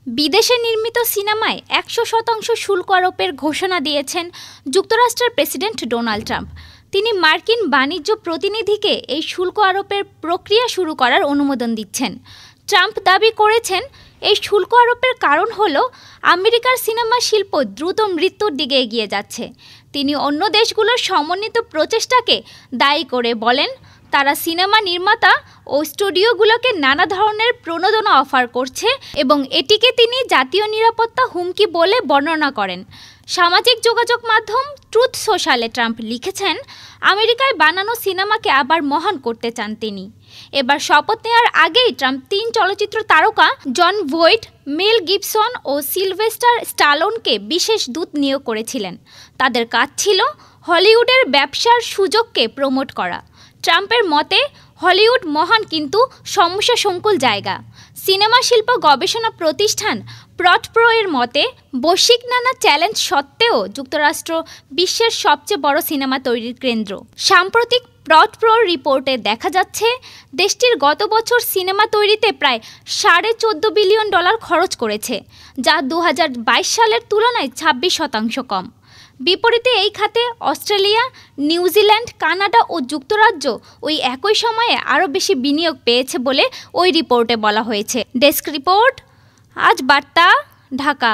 বিদেশে নির্মিত সিনেমায় ১০০% শুল্ক আরোপের ঘোষণা দিয়েছেন যুক্তরাষ্ট্রের প্রেসিডেন্ট ডোনাল্ড ট্রাম্প। তিনি মার্কিন বাণিজ্য প্রতিনিধিকে এই শুল্ক আরোপের প্রক্রিয়া শুরু করার অনুমোদন দিচ্ছেন। ট্রাম্প দাবি করেছেন, এই শুল্ক আরোপের কারণ হলো আমেরিকার সিনেমা শিল্প দ্রুত মৃত্যুর দিকে এগিয়ে যাচ্ছে। তিনি অন্য দেশগুলোর সমন্বিত প্রচেষ্টাকে দায়ী করে বলেন, তারা সিনেমা নির্মাতা ও স্টুডিওগুলোকে নানা ধরনের প্রণোদনা অফার করছে এবং এটিকে তিনি জাতীয় নিরাপত্তা হুমকি বলে বর্ণনা করেন। সামাজিক যোগাযোগ মাধ্যম ট্রুথ সোশ্যালে ট্রাম্প লিখেছেন, আমেরিকায় বানানো সিনেমাকে আবার মহান করতে চান তিনি। এবার শপথ নেওয়ার আগেই ট্রাম্প ৩ চলচ্চিত্র তারকা জন ভোইট, মেল গিবসন ও সিলভেস্টার স্টালোনকে বিশেষ দূত নিয়োগ করেছিলেন। তাদের কাজ ছিল হলিউডের ব্যবসার সুযোগকে প্রমোট করা। ট্রাম্পের মতে, হলিউড মহান কিন্তু সমস্যা সংকুল জায়গা। সিনেমা শিল্প গবেষণা প্রতিষ্ঠান প্রটপ্রো এর মতে, বৈশ্বিক নানা চ্যালেঞ্জ সত্ত্বেও যুক্তরাষ্ট্র বিশ্বের সবচেয়ে বড় সিনেমা তৈরির কেন্দ্র। সাম্প্রতিক প্রটপ্রো রিপোর্টে দেখা যাচ্ছে, দেশটির গত বছর সিনেমা তৈরিতে প্রায় $14.5 বিলিয়ন খরচ করেছে, যা 2022 সালের তুলনায় 26% কম। বিপরীতে এই খাতে অস্ট্রেলিয়া, নিউজিল্যান্ড, কানাডা ও যুক্তরাজ্য ওই একই সময়ে আরও বেশি বিনিয়োগ পেয়েছে বলে ওই রিপোর্টে বলা হয়েছে। ডেস্ক রিপোর্ট, আজ বার্তা, ঢাকা।